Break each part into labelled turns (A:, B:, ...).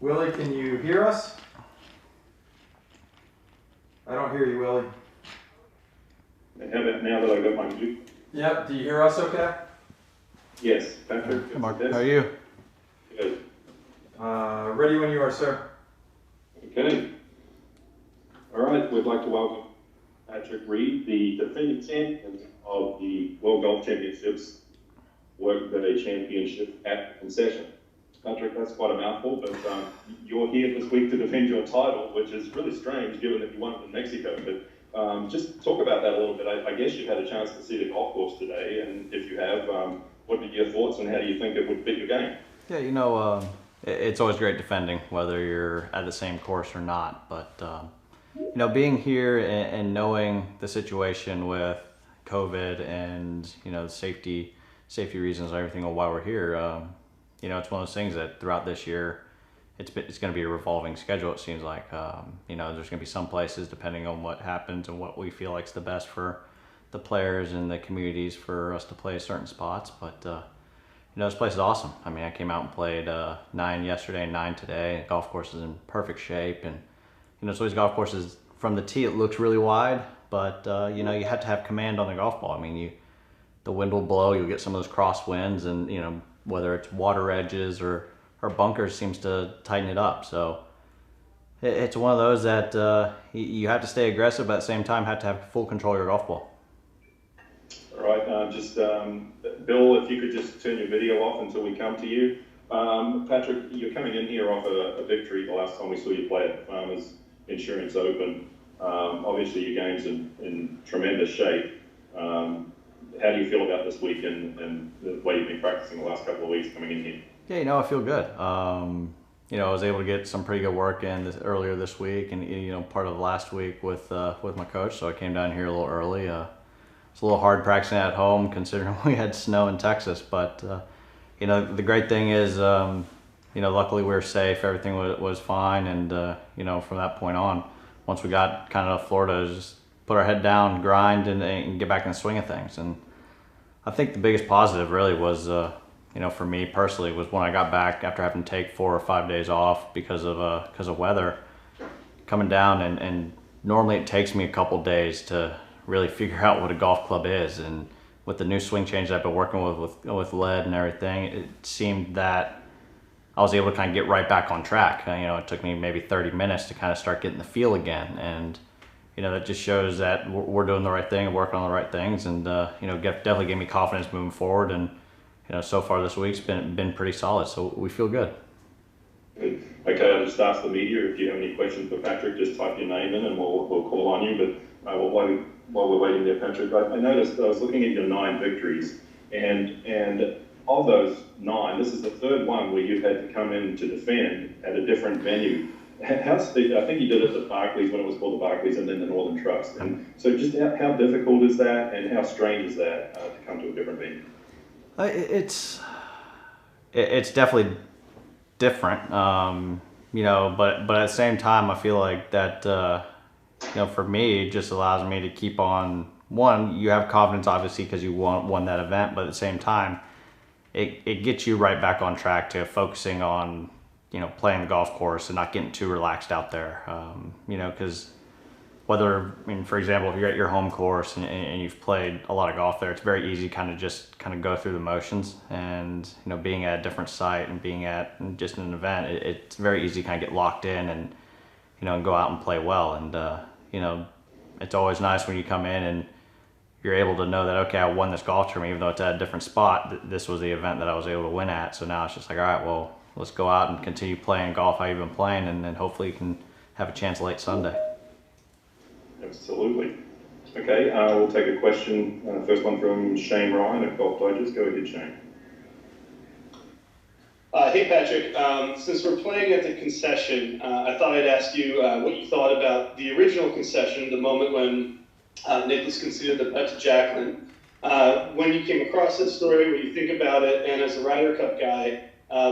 A: Willie, can you hear us? I don't hear you, Willie.
B: How about now that I've got my mute?
A: Yep, do you hear us okay?
B: Yes, Patrick.
C: Hey Mark, how are you?
B: Good.
A: Ready when you are, sir.
B: Okay. All right, we'd like to welcome Patrick Reed, the defending champion of the World Golf Championships Workday Championship at Concession. Patrick, that's quite a mouthful, but you're here this week to defend your title, which is really strange given that you won it in Mexico. But just talk about that a little bit. I guess you've had a chance to see the golf course today, and if you have, what are your thoughts and how do you think it would fit your game?
C: Yeah, it's always great defending, whether you're at the same course or not. But, being here and knowing the situation with COVID and, the safety reasons and everything on why we're here, it's one of those things that throughout this year, it's going to be a revolving schedule, it seems like. There's going to be some places, depending on what happens and what we feel like is the best for the players and the communities for us to play certain spots. But, this place is awesome. I mean, I came out and played 9 yesterday and 9 today. The golf course is in perfect shape. And, so these golf courses, from the tee, it looks really wide. But, you have to have command on the golf ball. I mean, the wind will blow. You'll get some of those cross winds. And, whether it's water edges or bunkers seems to tighten it up. So it's one of those that you have to stay aggressive, but at the same time have to have full control of your golf ball.
B: All right, Bill, if you could just turn your video off until we come to you. Patrick, you're coming in here off a victory the last time we saw you play at the Farmers Insurance Open. Obviously, your game's in tremendous shape. How do you feel about this week and the way you've been practicing the last couple of weeks coming in here?
C: Yeah, I feel good. I was able to get some pretty good work in earlier this week and, part of last week with my coach. So I came down here a little early. It's a little hard practicing at home considering we had snow in Texas. But, the great thing is, luckily we were safe. Everything was fine. And, from that point on, once we got kind of to Florida, just put our head down, grind, and get back in the swing of things. And I think the biggest positive really was, for me personally, was when I got back after having to take 4 or 5 days off because of weather, coming down and normally it takes me a couple days to really figure out what a golf club is. And with the new swing change I've been working with lead and everything, it seemed that I was able to kind of get right back on track. It took me maybe 30 minutes to kind of start getting the feel again. And that just shows that we're doing the right thing and working on the right things, and definitely gave me confidence moving forward. And so far this week's been pretty solid, so we feel good.
B: Good. Okay, I'll just ask the media if you have any questions for Patrick. Just type your name in, and we'll call on you. But while we're waiting there, Patrick, I noticed I was looking at your 9 victories, and of those 9, this is the 3rd one where you've had to come in to defend at a different venue. I think you did it at the Barclays when it was called the Barclays and then the Northern Trust. And so just how difficult is that and how strange is that to come to a different venue?
C: It's definitely different, but at the same time, I feel like that, for me, it just allows me to keep on, one, you have confidence obviously because you won that event, but at the same time, it gets you right back on track to focusing on playing the golf course and not getting too relaxed out there. Because for example, if you're at your home course and you've played a lot of golf there, it's very easy kind of go through the motions. And, being at a different site and being at just an event, it's very easy to kind of get locked in and, and go out and play well. And, it's always nice when you come in and you're able to know that, okay, I won this golf tournament, even though it's at a different spot. This was the event that I was able to win at. So now it's just like, all right, well, let's go out and continue playing golf how you've been playing, and then hopefully you can have a chance late Sunday.
B: Absolutely. Okay, we'll take a question. First one from Shane Ryan at Golf Digest. Go ahead, Shane.
D: Hey, Patrick. Since we're playing at the Concession, I thought I'd ask you what you thought about the original Concession, the moment when Nicklaus conceded the putt to Jacqueline. When you came across that story, what you think about it, and as a Ryder Cup guy,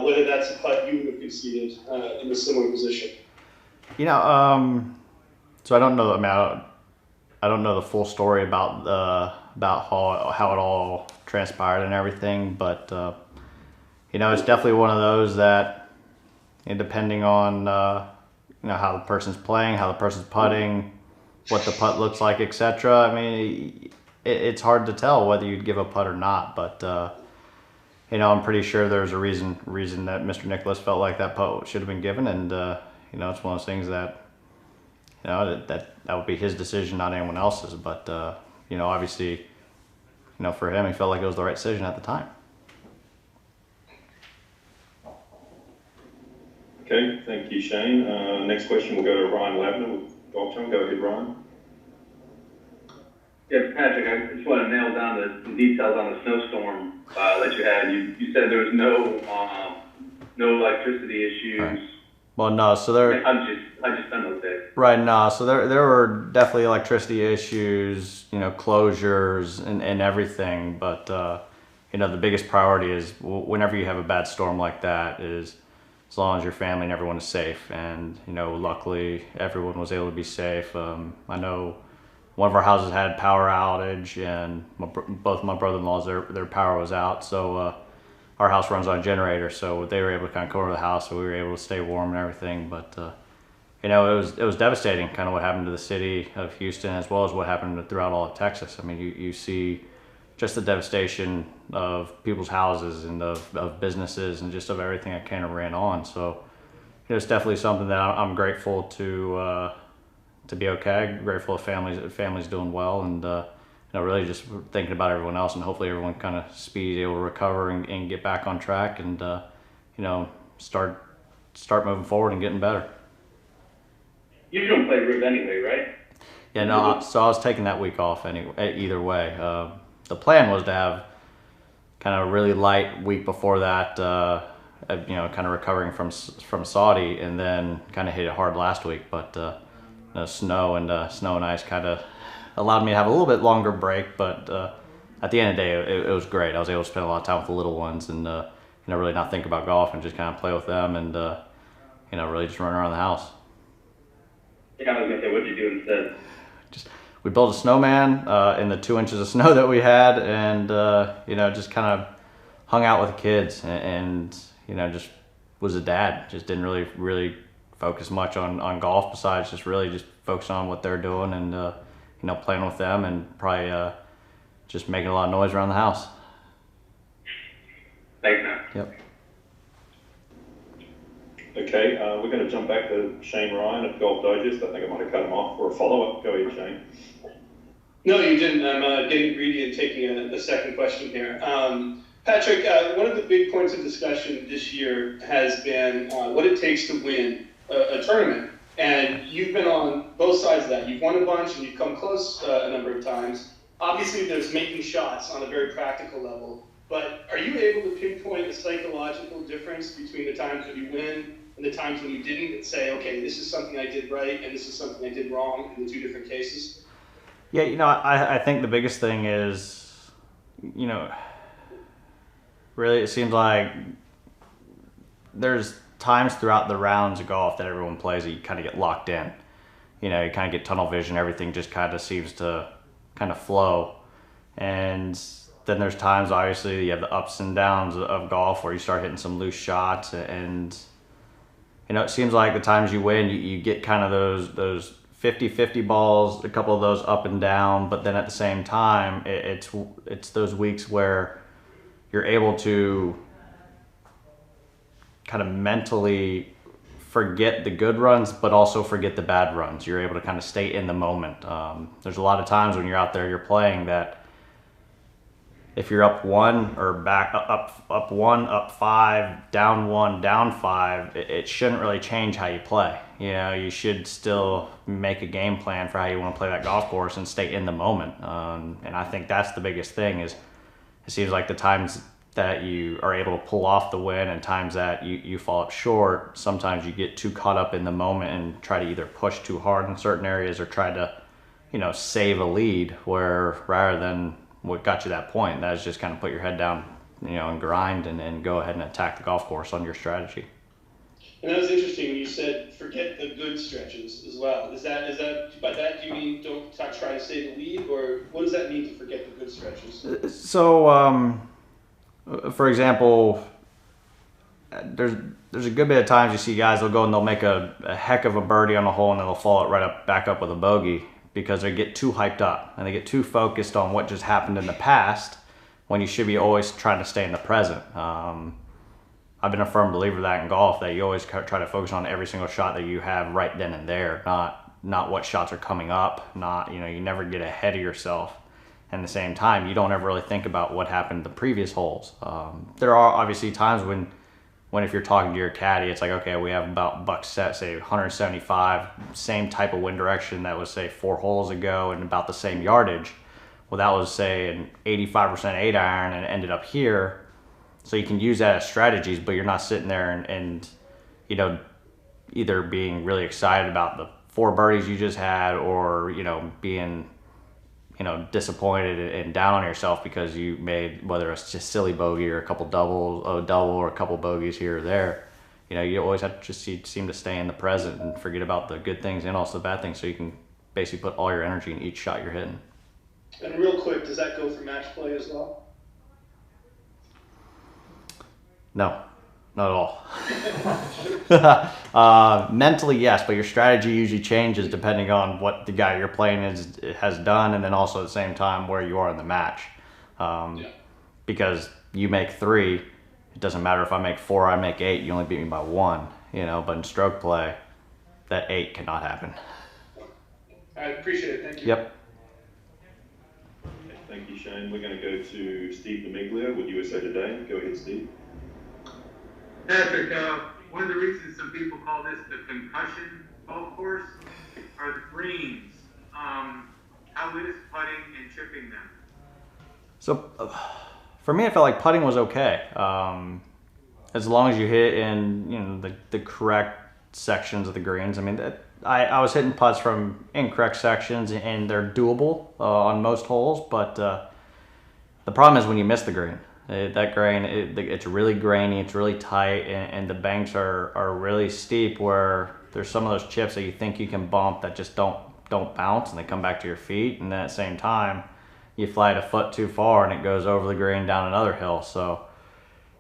D: whether that's a putt you would have conceded in a similar position.
C: So I don't know. I don't know the full story about how it all transpired and everything, but it's definitely one of those that and depending on how the person's playing, how the person's putting, what the putt looks like, etc. I mean, it's hard to tell whether you'd give a putt or not, but I'm pretty sure there's a reason that Mr. Nicholas felt like that putt should have been given, and it's one of those things that that would be his decision, not anyone else's. But obviously, for him, he felt like it was the right decision at the time.
B: Okay, thank you, Shane. Next question will go to Ryan Lavner with Golf Channel. Go ahead, Ryan.
E: Yeah, Patrick, I just want to nail down the details on the snowstorm that you had. You said there was no electricity issues.
C: Right. Well, no. So there.
E: I just spent those days.
C: Right. No. So there were definitely electricity issues, closures and everything. But the biggest priority is whenever you have a bad storm like that is as long as your family and everyone is safe. And luckily everyone was able to be safe. I know one of our houses had power outage, and both my brother-in-laws, their power was out. So our house runs on a generator, so they were able to kind of cover the house, so we were able to stay warm and everything. But it was devastating, kind of what happened to the city of Houston, as well as what happened throughout all of Texas. I mean, you see just the devastation of people's houses and of businesses and just of everything that kind of ran on. So it's definitely something that I'm grateful to be okay. Grateful the family's doing well, and really just thinking about everyone else, and hopefully everyone kind of speeds able to recover and get back on track, and start moving forward and getting better.
E: You don't play Riv anyway, right?
C: Yeah, no. So I was taking that week off anyway. Either way, the plan was to have kind of a really light week before that. Kind of recovering from Saudi, and then kind of hit it hard last week, but. Snow and ice kind of allowed me to have a little bit longer break, but at the end of the day, it was great. I was able to spend a lot of time with the little ones, and really not think about golf and just kind of play with them, and really just run around the house.
E: Yeah, I was gonna say, what did you do instead?
C: We built a snowman in the 2 inches of snow that we had, and just kind of hung out with the kids, and just was a dad. Just didn't really focus much on golf, besides just focus on what they're doing, and playing with them, and probably just making a lot of noise around the house.
E: Thanks, man.
C: Yep.
B: Okay, we're going to jump back to Shane Ryan at Golf Digest. I think I might have cut him off for a follow-up. Go ahead, Shane.
D: No, you didn't. I'm getting greedy and taking a second question here. Patrick, one of the big points of discussion this year has been what it takes to win a tournament. And you've been on both sides of that. You've won a bunch and you've come close a number of times. Obviously, there's making shots on a very practical level. But are you able to pinpoint a psychological difference between the times when you win and the times when you didn't, and say, okay, this is something I did right and this is something I did wrong in the two different cases?
C: Yeah, I think the biggest thing is, really it seems like there's times throughout the rounds of golf that everyone plays that you kind of get locked in. You kind of get tunnel vision. Everything just kind of seems to kind of flow. And then there's times, obviously, you have the ups and downs of golf where you start hitting some loose shots. And, it seems like the times you win, you get kind of those 50-50 balls, a couple of those up and down. But then at the same time, it's those weeks where you're able to kind of mentally forget the good runs, but also forget the bad runs. You're able to kind of stay in the moment. There's a lot of times when you're out there, you're playing, that if you're up one or back up one, up five, down one, down five, it shouldn't really change how you play. You should still make a game plan for how you want to play that golf course and stay in the moment. And I think that's the biggest thing. Is it seems like the times that you are able to pull off the win and times that you fall up short, sometimes you get too caught up in the moment and try to either push too hard in certain areas or try to, save a lead, where rather than what got you that point, that is just kind of put your head down, and grind and go ahead and attack the golf course on your strategy.
D: And that was interesting when you said forget the good stretches as well. Is that by that do you mean don't try to save the lead, or what does that mean to forget the good stretches?
C: So, for example, there's a good bit of times you see guys, they'll go and they'll make a heck of a birdie on a hole and then they'll follow it right up, back up with a bogey because they get too hyped up and they get too focused on what just happened in the past when you should be always trying to stay in the present. I've been a firm believer of that in golf, that you always try to focus on every single shot that you have right then and there, not what shots are coming up, you never get ahead of yourself. And at the same time, you don't ever really think about what happened the previous holes. There are obviously times when if you're talking to your caddy, it's like, okay, we have about buck set, say 175, same type of wind direction that was, say, 4 holes ago and about the same yardage. Well, that was, say, an 85% 8 iron and it ended up here. So you can use that as strategies, but you're not sitting there and either being really excited about the 4 birdies you just had or, being disappointed and down on yourself because you made, whether it's just silly bogey or a double or a couple bogeys here or there. You always have to just seem to stay in the present and forget about the good things and also the bad things, so you can basically put all your energy in each shot you're hitting.
D: And real quick, does that go for match play as well?
C: No, not at all. Mentally, yes, but your strategy usually changes depending on what the guy you're playing has done, and then also at the same time where you are in the match. Because you make 3, it doesn't matter if I make 4 or I make 8. You only beat me by 1. But in stroke play, that 8 cannot happen.
D: I appreciate it. Thank you.
C: Yep.
B: Thank you, Shane. We're going to go to Steve Demiglia with USA Today. Go ahead, Steve.
F: Patrick, one of the reasons some people call this the concussion golf course are the greens. How is putting and chipping them?
C: So, for me, I felt like putting was okay. As long as you hit in the correct sections of the greens. I mean, I was hitting putts from incorrect sections and they're doable on most holes, but the problem is when you miss the green. That grain, it's really grainy, it's really tight, and the banks are really steep where there's some of those chips that you think you can bump that just don't bounce and they come back to your feet, and then at the same time you fly it a foot too far and it goes over the green down another hill. So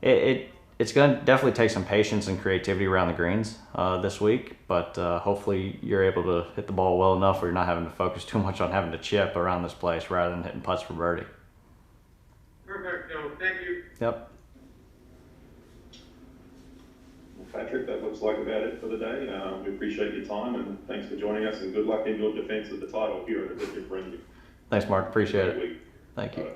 C: it's going to definitely take some patience and creativity around the greens this week, but hopefully you're able to hit the ball well enough where you're not having to focus too much on having to chip around this place rather than hitting putts for birdie.
F: Perfect. No, thank you.
C: Yep.
B: Well, Patrick, that looks like about it for the day. We appreciate your time and thanks for joining us, and good luck in your defense of the title here at the District Friendly.
C: Thanks, Mark. Appreciate it. Thank you.